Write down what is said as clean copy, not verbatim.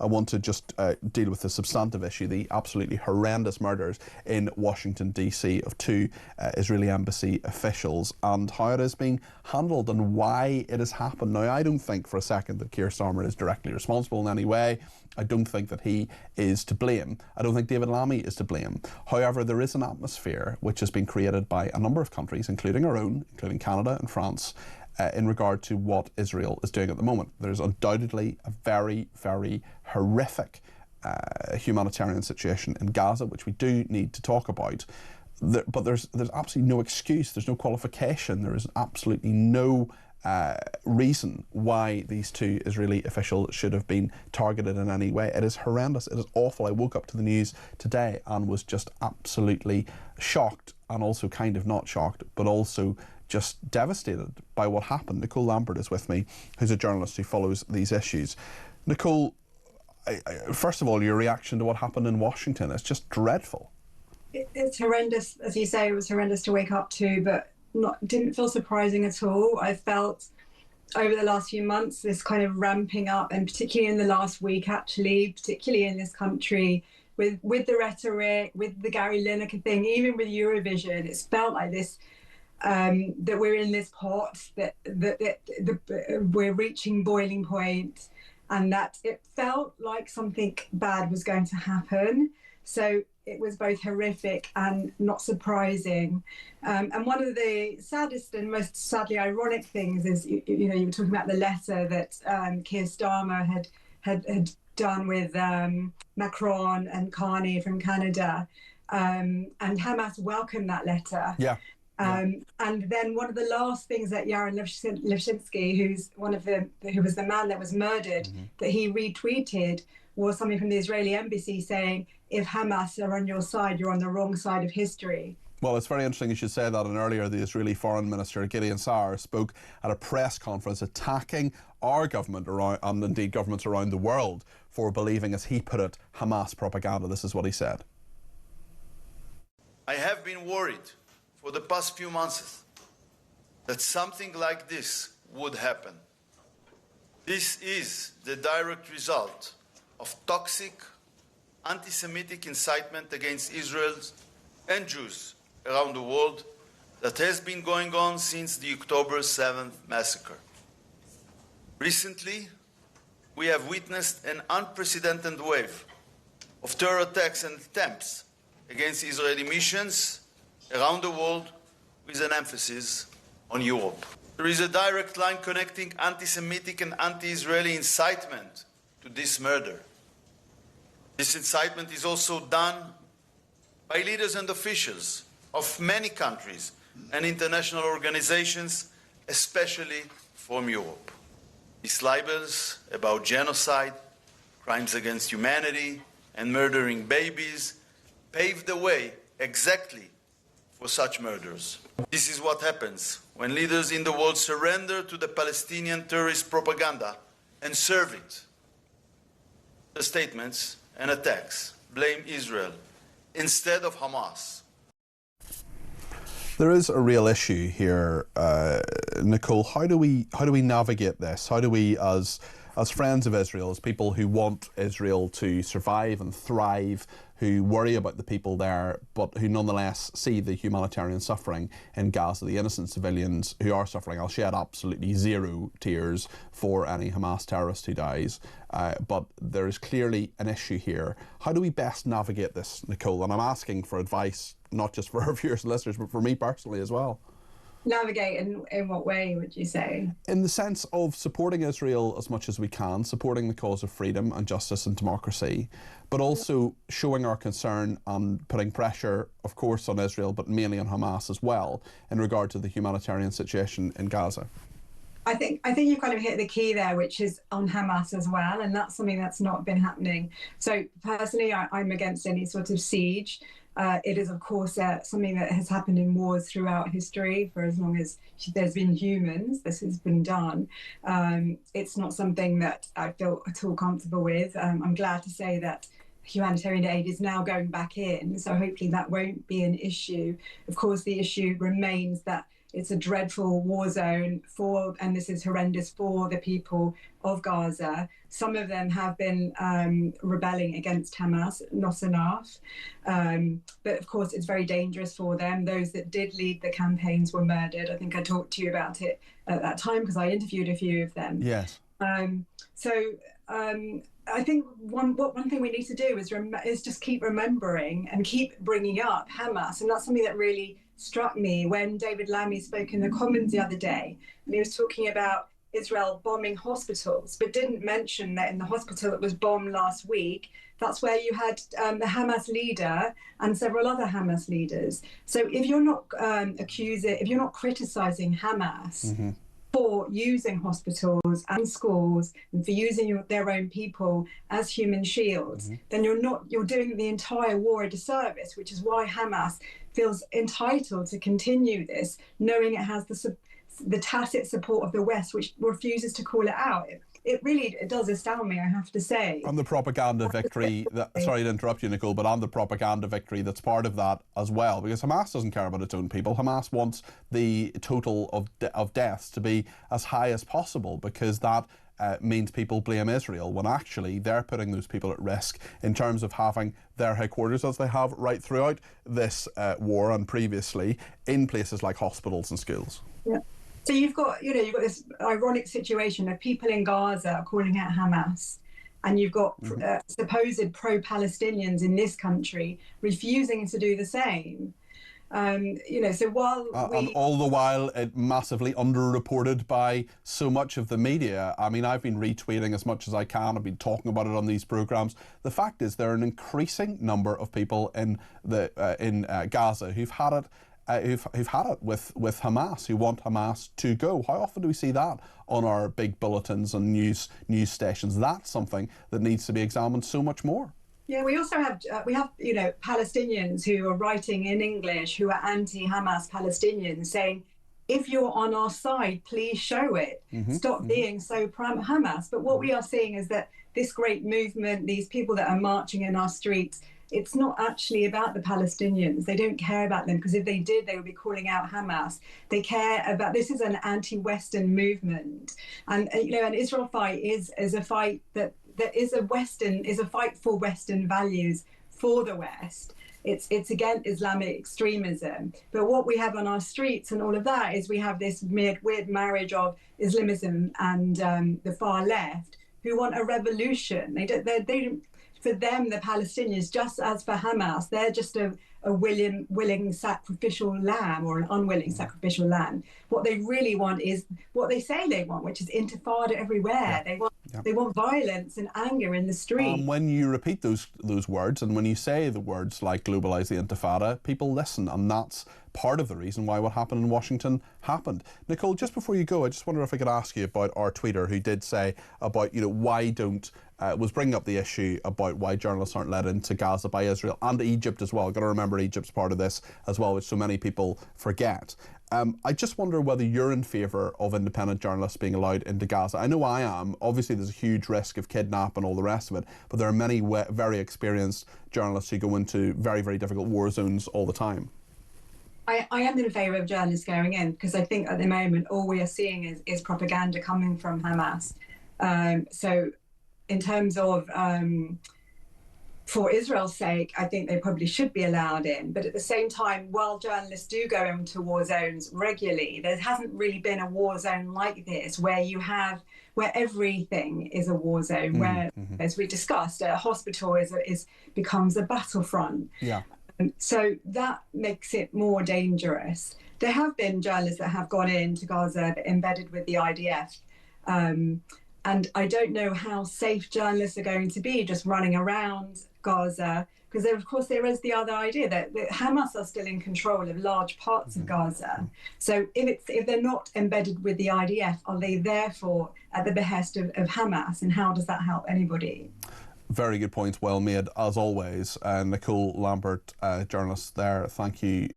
I want to just deal with the substantive issue, the absolutely horrendous murders in Washington, D.C. of two Israeli embassy officials, and how it is being handled and why it has happened. Now, I don't think for a second that Keir Starmer is directly responsible in any way. I don't think that he is to blame. I don't think David Lammy is to blame. However, there is an atmosphere which has been created by a number of countries, including our own, including Canada and France, in regard to what Israel is doing at the moment. There's undoubtedly a very, very horrific humanitarian situation in Gaza, which we do need to talk about. But there's absolutely no excuse, there's no qualification, there is absolutely no reason why these two Israeli officials should have been targeted in any way. It is horrendous, it is awful. I woke up to the news today and was just absolutely shocked, and also kind of not shocked, but also just devastated by what happened. Nocole Lampert is with me, who's a journalist who follows these issues. Nicole, first of all, your reaction to what happened in Washington. It's just dreadful. It's horrendous, as you say. It was horrendous to wake up to, but didn't feel surprising at all. I felt over the last few months this kind of ramping up, and particularly in the last week, actually, particularly in this country, with the rhetoric, with the Gary Lineker thing, even with Eurovision, it's felt like this, that we're in this pot, that we're reaching boiling point, and that it felt like something bad was going to happen. So it was both horrific and not surprising. And one of the saddest and most sadly ironic things is, you know, you were talking about the letter that Keir Starmer had done with Macron and Carney from Canada, and Hamas welcomed that letter. Yeah. And then one of the last things that Yaron Levchinsky, who was the man that was murdered, that he retweeted, was something from the Israeli embassy saying, if Hamas are on your side, you're on the wrong side of history. Well, it's very interesting you should say that. And earlier, the Israeli Foreign Minister, Gideon Saar, spoke at a press conference attacking our government and indeed governments around the world for believing, as he put it, Hamas propaganda. This is what he said. I have been worried for the past few months that something like this would happen. This is the direct result of toxic anti-Semitic incitement against Israel and Jews around the world that has been going on since the October 7th massacre. Recently, we have witnessed an unprecedented wave of terror attacks and attempts against Israeli missions around the world, with an emphasis on Europe. There is a direct line connecting anti-Semitic and anti-Israeli incitement to this murder. This incitement is also done by leaders and officials of many countries and international organizations, especially from Europe. These libels about genocide, crimes against humanity, and murdering babies paved the way exactly for such murders. This is what happens when leaders in the world surrender to the Palestinian terrorist propaganda and serve it. The statements and attacks blame Israel instead of Hamas. There is a real issue here, Nicole. How do we navigate this? How do we, as friends of Israel, as people who want Israel to survive and thrive, who worry about the people there, but who nonetheless see the humanitarian suffering in Gaza, the innocent civilians who are suffering? I'll shed absolutely zero tears for any Hamas terrorist who dies, but there is clearly an issue here. How do we best navigate this, Nicole? And I'm asking for advice, not just for our viewers and listeners, but for me personally as well. Navigate in what way, would you say? In the sense of supporting Israel as much as we can, supporting the cause of freedom and justice and democracy, but also showing our concern and putting pressure, of course, on Israel, but mainly on Hamas as well, in regard to the humanitarian situation in Gaza. I think you've kind of hit the key there, which is on Hamas as well, and that's something that's not been happening. So personally, I'm against any sort of siege. It is, of course, something that has happened in wars throughout history. For as long as there's been humans, this has been done. It's not something that I feel at all comfortable with. I'm glad to say that humanitarian aid is now going back in, so hopefully that won't be an issue. Of course, the issue remains that it's a dreadful war zone and this is horrendous for the people of Gaza. Some of them have been rebelling against Hamas, not enough. But of course, it's very dangerous for them. Those that did lead the campaigns were murdered. I think I talked to you about it at that time because I interviewed a few of them. Yes. I think one thing we need to do is just keep remembering and keep bringing up Hamas. And that's something that really struck me when David Lammy spoke in the Commons the other day. And he was talking about Israel bombing hospitals, but didn't mention that in the hospital that was bombed last week, that's where you had the Hamas leader and several other Hamas leaders. So if you're not if you're not criticizing Hamas for using hospitals and schools and for using their own people as human shields, then you're doing the entire war a disservice, which is why Hamas feels entitled to continue this, knowing it has the tacit support of the West, which refuses to call it out. It does astound me, I have to say. And the propaganda victory, sorry to interrupt you, Nicole, but on the propaganda victory that's part of that as well, because Hamas doesn't care about its own people. Hamas wants the total of deaths to be as high as possible, because that means people blame Israel, when actually they're putting those people at risk in terms of having their headquarters, as they have right throughout this war and previously, in places like hospitals and schools. Yeah. So you've got this ironic situation of people in Gaza calling out Hamas, and you've got supposed pro-Palestinians in this country refusing to do the same. So while and all the while it massively underreported by so much of the media. I mean, I've been retweeting as much as I can. I've been talking about it on these programs. The fact is, there are an increasing number of people in Gaza who've had it. Who've had it with Hamas, who want Hamas to go. How often do we see that on our big bulletins and news stations? That's something that needs to be examined so much more. Yeah, we also have Palestinians who are writing in English who are anti-Hamas Palestinians saying, if you're on our side, please show it. Stop being so pro-Hamas. But what we are seeing is that this great movement, these people that are marching in our streets, it's not actually about the Palestinians. They don't care about them, because if they did, they would be calling out Hamas. They care about, this is an anti-Western movement. And, an Israel fight is a fight that is a fight for Western values, for the West. It's against Islamic extremism. But what we have on our streets and all of that is we have this weird marriage of Islamism and the far left, who want a revolution. They don't. For them, the Palestinians, just as for Hamas, they're just a willing sacrificial lamb, or an unwilling sacrificial lamb. What they really want is what they say they want, which is intifada everywhere. Yeah. They want violence and anger in the street. When you repeat those words, and when you say the words like globalise the intifada, people listen, and that's part of the reason why what happened in Washington happened. Nicole, just before you go, I just wonder if I could ask you about our tweeter who did say about, why don't, was bringing up the issue about why journalists aren't let into Gaza by Israel and Egypt as well. I've got to remember Egypt's part of this as well, which so many people forget. I just wonder whether you're in favour of independent journalists being allowed into Gaza. I know I am. Obviously, there's a huge risk of kidnap and all the rest of it, but there are many very experienced journalists who go into very, very difficult war zones all the time. I am in favour of journalists going in, because I think at the moment all we are seeing is propaganda coming from Hamas. So in terms of, for Israel's sake, I think they probably should be allowed in. But at the same time, while journalists do go into war zones regularly, there hasn't really been a war zone like this where everything is a war zone, where, as we discussed, a hospital becomes a battlefront. Yeah. So that makes it more dangerous. There have been journalists that have gone into Gaza embedded with the IDF. And I don't know how safe journalists are going to be just running around Gaza, because of course there is the other idea that Hamas are still in control of large parts of Gaza. So if they're not embedded with the IDF, are they therefore at the behest of Hamas, and how does that help anybody? Very good points, well made as always. Nicole Lampert, journalist there, thank you